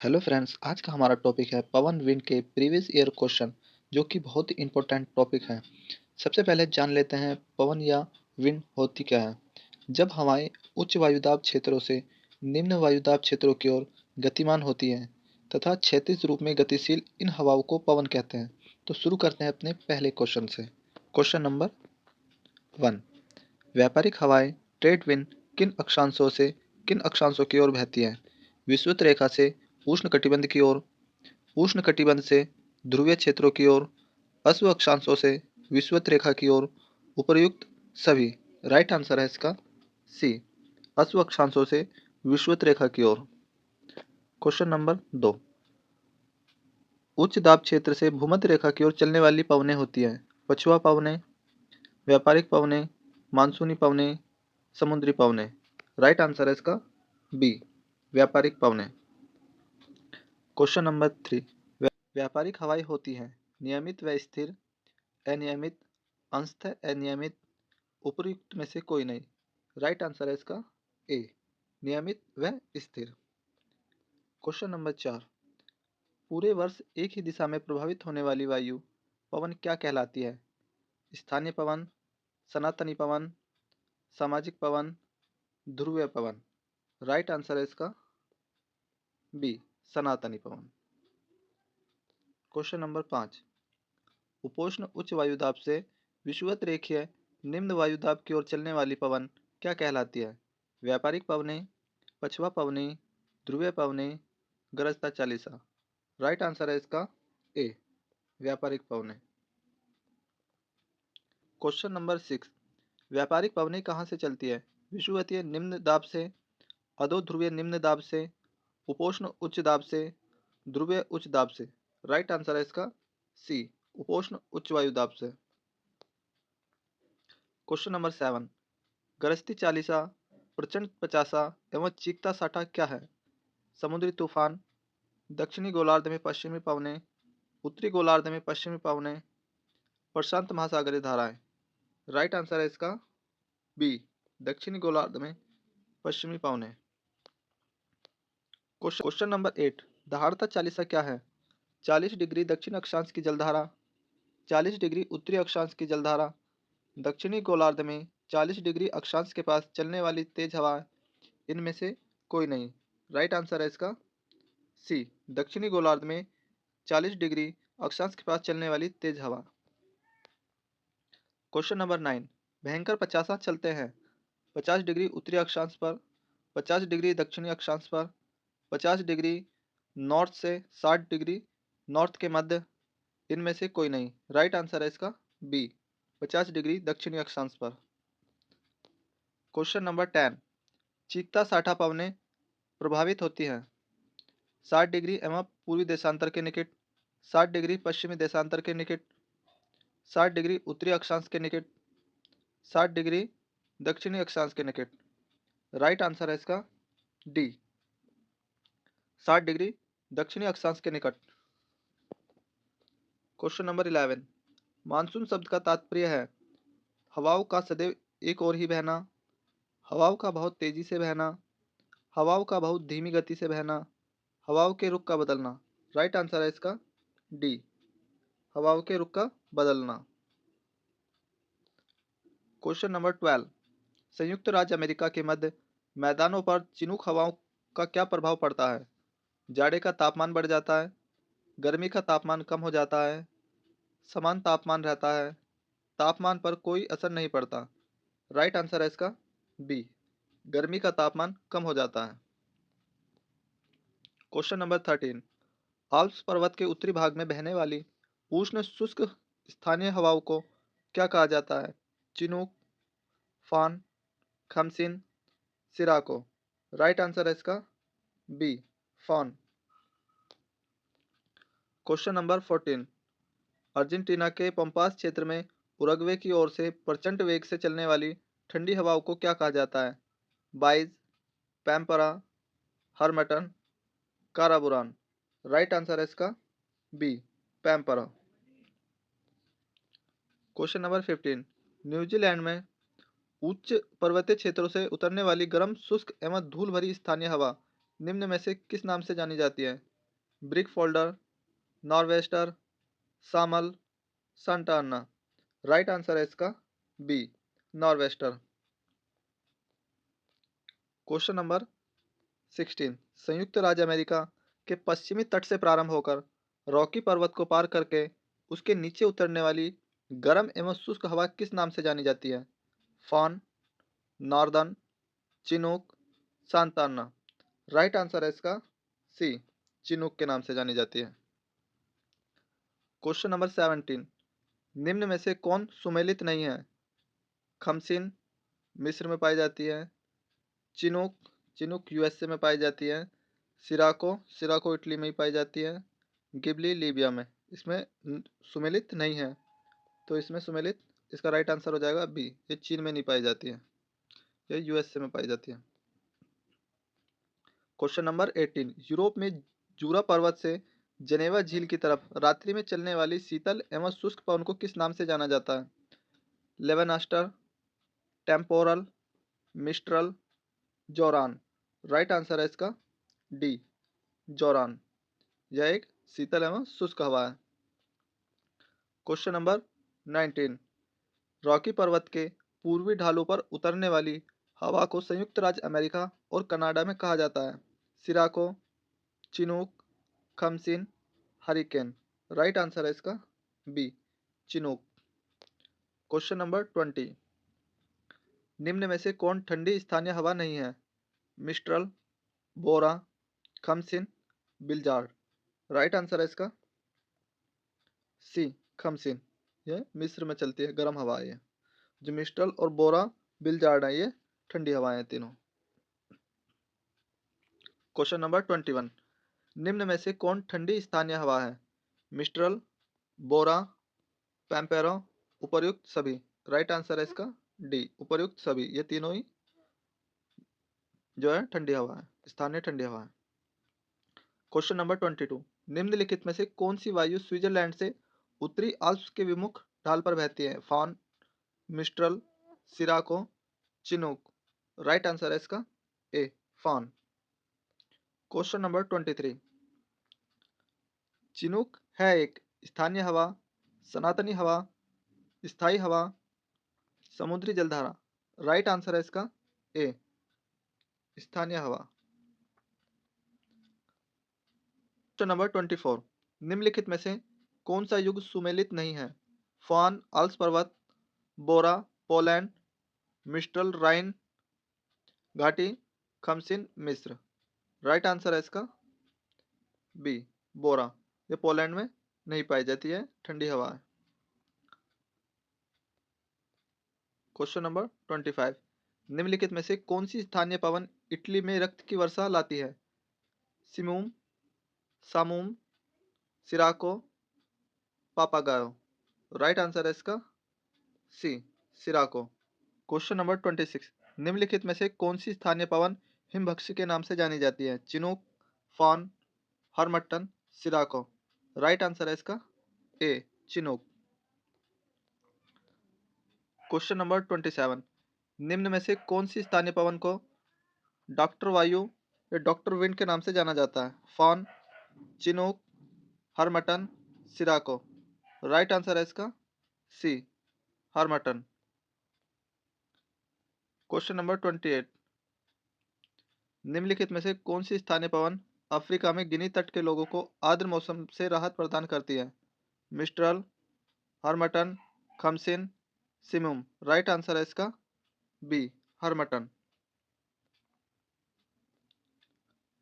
Hello friends, आज का हमारा टॉपिक है पवन विंड के प्रीवियस ईयर क्वेश्चन, जो कि बहुत ही इंपॉर्टेंट टॉपिक है। सबसे पहले जान लेते हैं पवन या विंड होती क्या है। जब हवाएं उच्च वायुदाब क्षेत्रों से निम्न वायुदाब क्षेत्रों की ओर गतिमान होती हैं तथा क्षैतिज रूप में गतिशील, इन हवाओं को पवन कहते हैं। तो शुरू करते हैं अपने पहले क्वेश्चन से। Question number 1। व्यापारिक हवाएं ट्रेड विंड किन अक्षांशों की ओर बहती हैं? विषुवत रेखा से उष्णकटिबंध की ओर, उष्णकटिबंध से ध्रुवीय क्षेत्रों की ओर, अश्व अक्षांशों से विषुवत रेखा की ओर, उपर्युक्त सभी। राइट आंसर है इसका सी, अश्व अक्षांशों से विषुवत रेखा की ओर। Question number 2। उच्च दाब क्षेत्र से भूमध्य रेखा की ओर चलने वाली पवनें होती हैं। पछुआ पवनें, व्यापारिक पवनें, मानसूनी पवनें, समुद्री पवनें। राइट आंसर है इसका बी, व्यापारिक पवनें। Question number 3। व्यापारिक हवाएं होती हैं नियमित व स्थिर, अनियमित, अंशतः अनियमित, उपर्युक्त में से कोई नहीं। राइट आंसर है इसका ए, नियमित व स्थिर। Question number 4। पूरे वर्ष एक ही दिशा में प्रभावित होने वाली वायु पवन क्या कहलाती है? स्थानीय पवन, सनातनी पवन, सामाजिक पवन, ध्रुवीय पवन। राइट आंसर है इसका बी, सनातनी पवन। Question number 5। उपोष्ण उच्च वायुदाब से विषुवत रेखीय निम्न वायुदाब की ओर चलने वाली पवन क्या कहलाती है? व्यापारिक पवनें, पछुआ पवनें, ध्रुवीय पवनें, गरजता चालीसा। राइट आंसर है इसका ए, व्यापारिक पवनें। Question number 6। व्यापारिक पवनें कहाँ से चलती है? विषुवतीय निम्न दाब से, अधो ध्रुवीय निम्न दाब से, उपोष्ण उच्च दाब से, ध्रुवीय उच्च दाब से। राइट आंसर है इसका सी, उपोष्ण उच्च वायु दाब से। Question number 7। गरजती चालीसा, प्रचंड पचासा एवं चीकता साठा क्या है? समुद्री तूफान, दक्षिणी गोलार्ध में पश्चिमी पवनें, उत्तरी गोलार्ध में पश्चिमी पवनें, प्रशांत महासागरीय धाराएं। राइट आंसर है इसका बी, दक्षिणी गोलार्ध में पश्चिमी पवनें। Question number 8। दहाड़ता चालीसा क्या है? 40 डिग्री दक्षिण अक्षांश की जलधारा, 40 डिग्री उत्तरी अक्षांश की जलधारा, दक्षिणी गोलार्ध में 40 डिग्री अक्षांश के पास चलने वाली तेज हवा, इनमें से कोई नहीं। राइट आंसर है इसका सी, दक्षिणी गोलार्ध में 40 डिग्री अक्षांश के पास चलने वाली तेज हवा। Question number 9। भयंकर पचासा चलते हैं 50 डिग्री उत्तरी अक्षांश पर, 50 डिग्री दक्षिणी अक्षांश पर, 50 डिग्री नॉर्थ से 60 डिग्री नॉर्थ के मध्य, इनमें से कोई नहीं। राइट आंसर है इसका बी, 50 डिग्री दक्षिणी अक्षांश पर। Question number 10। चीकता साठा पवनें प्रभावित होती हैं 60 डिग्री एवं पूर्वी देशांतर के निकट, 60 डिग्री पश्चिमी देशांतर के निकट, 60 डिग्री उत्तरी अक्षांश के निकट, 60 डिग्री दक्षिणी अक्षांश के निकट। राइट आंसर है इसका डी, 60 डिग्री दक्षिणी अक्षांश के निकट। Question number 11। मानसून शब्द का तात्पर्य है हवाओं का सदैव एक ओर ही बहना, हवाओं का बहुत तेजी से बहना, हवाओं का बहुत धीमी गति से बहना, हवाओं के रुख का बदलना। राइट आंसर है इसका डी, हवाओं के रुख का बदलना। Question number 12। संयुक्त राज्य अमेरिका के मध्य मैदानों पर चिनूक हवाओं का क्या प्रभाव पड़ता है? जाड़े का तापमान बढ़ जाता है, गर्मी का तापमान कम हो जाता है, समान तापमान रहता है, तापमान पर कोई असर नहीं पड़ता। राइट आंसर है इसका बी, गर्मी का तापमान कम हो जाता है। Question number 13। आल्प्स पर्वत के उत्तरी भाग में बहने वाली उष्ण शुष्क स्थानीय हवाओं को क्या कहा जाता है? चिनूक, फान, खमसिन, सिराको। राइट आंसर है इसका बी, फान। Question number 14। अर्जेंटीना के पंपास क्षेत्र में उरुग्वे की ओर से प्रचंड वेग से चलने वाली ठंडी हवाओं को क्या कहा जाता है? Bise, pampero, harmattan, karaburan. Right answer है इसका B, pampero. Question number 15। New Zealand में उच्च पर्वतीय क्षेत्रों से उतरने वाली गर्म शुष्क एवं धूल भरी स्थानीय हवा निम्न में से किस नाम से जानी जाती है? ब्रिक फोल्डर, नॉर्वेस्टर, सामल, सांता अन्ना। राइट आंसर है इसका बी, नॉर्वेस्टर। क्वेश्चन नंबर 16, संयुक्त राज्य अमेरिका के पश्चिमी तट से प्रारंभ होकर रॉकी पर्वत को पार करके उसके नीचे उतरने वाली गर्म एवं शुष्क हवा किस नाम से जानी जाती है? फॉन, नॉर्दर्न, चिनूक, सांता अन्ना। राइट आंसर है इसका सी, चिनूक के नाम से जानी जाती है। क्वेश्चन नंबर 17, निम्न में से कौन सुमेलित नहीं है? खमसिन मिस्र में पाई जाती है, चिनूक चिनूक यूएसए में पाई जाती है, सिराको सिराको इटली में ही पाई जाती है, गिबली लीबिया में। इसमें सुमेलित नहीं है, तो इसमें सुमेलित इसका राइट आंसर हो जाएगा बी, ये चीन में नहीं पाई जाती है, ये यूएसए में पाई जाती है। क्वेश्चन नंबर 18, यूरोप में जूरा पर्वत से जनेवा झील की तरफ रात्रि में चलने वाली शीतल एवं शुष्क पवन को किस नाम से जाना जाता है? लेवेनास्टर, टेम्पोरल, मिस्ट्रल, जोरान। राइट आंसर है इसका डी, जोरान। यह एक शीतल एवं शुष्क हवा है। क्वेश्चन नंबर 19, रॉकी पर्वत के पूर्वी ढालों पर उतरने वाली हवा को संयुक्त राज्य अमेरिका और कनाडा में कहा जाता है? सिराको, चिनूक, खमसिन, हरिकेन। राइट आंसर है इसका बी, चिनूक। क्वेश्चन नंबर 20, निम्न में से कौन ठंडी स्थानीय हवा नहीं है? मिस्ट्रल, बोरा, खमसिन, बिल्जार्ड। राइट आंसर है इसका सी, खमसिन। यह मिस्र में चलती है, गर्म हवा है ये। जो मिस्ट्रल और बोरा बिल्जार्ड है, ये ठंडी हवाएं हैं तीनों। क्वेश्चन नंबर 21, निम्न में से कौन ठंडी स्थानीय हवा है? मिस्ट्रल, बोरा, पैम्पेरो, उपर्युक्त सभी। राइट आंसर है इसका डी, उपर्युक्त सभी। ये तीनों ही जो है ठंडी हवा है, स्थानीय ठंडी हवा है। क्वेश्चन नंबर 22, निम्नलिखित में से कौन सी वायु स्विट्जरलैंड से उत्तरी आल्प्स के विमुख ढाल पर बहती है? Foehn, mistral, sirocco, chinook. Right answer है इसका A, foehn. Question number 23, chinook है एक स्थानीय हवा, सनातनी हवा, स्थायी हवा, समुद्री जलधारा। राइट आंसर है इसका ए, स्थानीय हवा। क्वेश्चन नंबर 24, निम्नलिखित में से कौन सा युग सुमेलित नहीं है? फॉन आल्प्स पर्वत, बोरा पोलैंड, मिस्ट्रल राइन घाटी, खमसिन मिस्र। राइट आंसर है इसका बी, बोरा। ये पोलैंड में नहीं पाई जाती है, ठंडी हवा है। क्वेश्चन नंबर 25, निम्नलिखित में से कौन सी स्थानीय पवन इटली में रक्त की वर्षा लाती है? सिमूम, सामूम, सिराको, पापागायो। राइट आंसर है इसका सी, सिराको। क्वेश्चन नंबर 26, निम्नलिखित में से कौन सी स्थानीय पवन हिमभक्षी के नाम से जानी जाती है? Chinook, foehn, harmattan, sirocco. Right answer है इसका ए, चिनूक। क्वेश्चन नंबर 27, निम्न में से कौन सी स्थानीय पवन को डॉक्टर वायु या डॉक्टर विंड के नाम से जाना जाता है? Foehn, chinook, harmattan, sirocco. Right answer है इसका सी, हरमटन। क्वेश्चन नंबर 28, निम्नलिखित में से कौन सी स्थानीय पवन अफ्रीका में गिनी तट के लोगों को आर्द्र मौसम से राहत प्रदान करती है? मिस्ट्रल, हरमटन, खमसिन, सिमुम। राइट आंसर है इसका बी, हरमटन।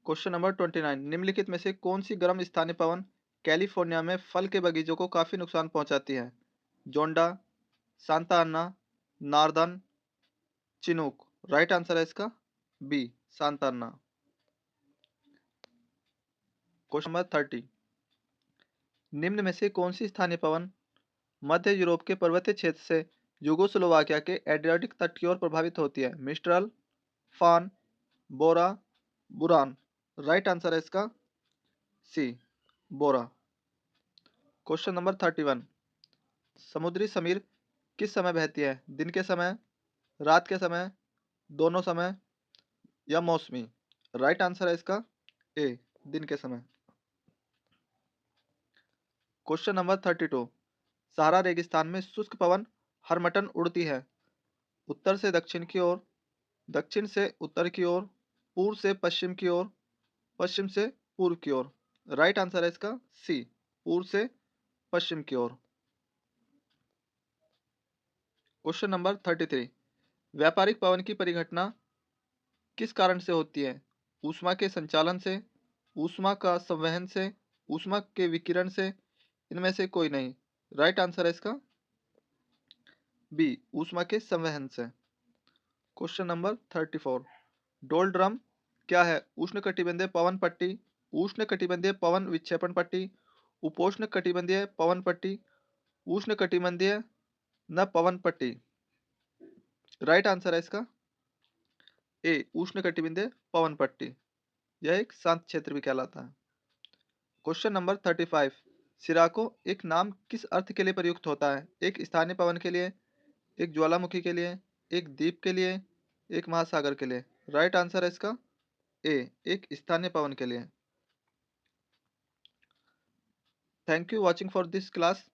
क्वेश्चन नंबर 29, निम्नलिखित में से कौन सी गर्म स्थानीय पवन कैलिफोर्निया में फल के बगीचों को काफी नुकसान पहुंचाती है? जोंडा, सांता अन्ना, नार्दन, चिनूक। राइट आंसर है इसका बी, सांता अन्ना। क्वेश्चन नंबर 30, निम्न में से कौन सी स्थानीय पवन मध्य यूरोप के पर्वतीय क्षेत्र से यूगोस्लोवाकिया के एड्रियाटिक तट की ओर प्रभावित होती है? मिस्ट्रल, फान, बोरा, बुरान। राइट आंसर है इसका सी, बोरा। क्वेश्चन नंबर 31, समुद्री समीर किस समय बहती है? दिन के समय, रात के समय, दोनों समय या मौसमी? राइट आंसर है इसका ए, दिन के समय। Question number 32। सहारा रेगिस्तान में शुष्क पवन हर मटन उड़ती है। उत्तर से दक्षिण की ओर, दक्षिण से उत्तर की ओर, पूर्व से पश्चिम की ओर, पश्चिम से पूर्व की ओर। राइट आंसर है इसका सी, पूर्व से पश्चिम की ओर। Question number 33। व्यापारिक पवन की परिघटना किस कारण से होती है? ऊष्मा के संचालन से, ऊष्मा का संवहन से, ऊष्मा के विकिरण से, इनमें से कोई नहीं। राइट आंसर है इसका बी, ऊष्मा के संवहन से। Question number 34। डोल ड्रम क्या है? उष्णकटिबंधीय पवन पट्टी, उष्णकटिबंधीय पवन विक्षेपण पट्टी, उपोष्णकटिबंधीय पवन पट्टी, उष्णकटिबंधीय न पवन पट्टी। राइट आंसर है इसका ए, उष्णकटिबंधीय पवन पट्टी। यह एक शांत क्षेत्र भी कहलाता है। Question number 35। सिराको एक नाम किस अर्थ के लिए प्रयुक्त होता है? एक स्थानीय पवन के लिए, एक ज्वालामुखी के लिए, एक द्वीप के लिए, एक महासागर के लिए। राइट आंसर है इसका ए, एक स्थानीय पवन के लिए। Thank you watching for this class.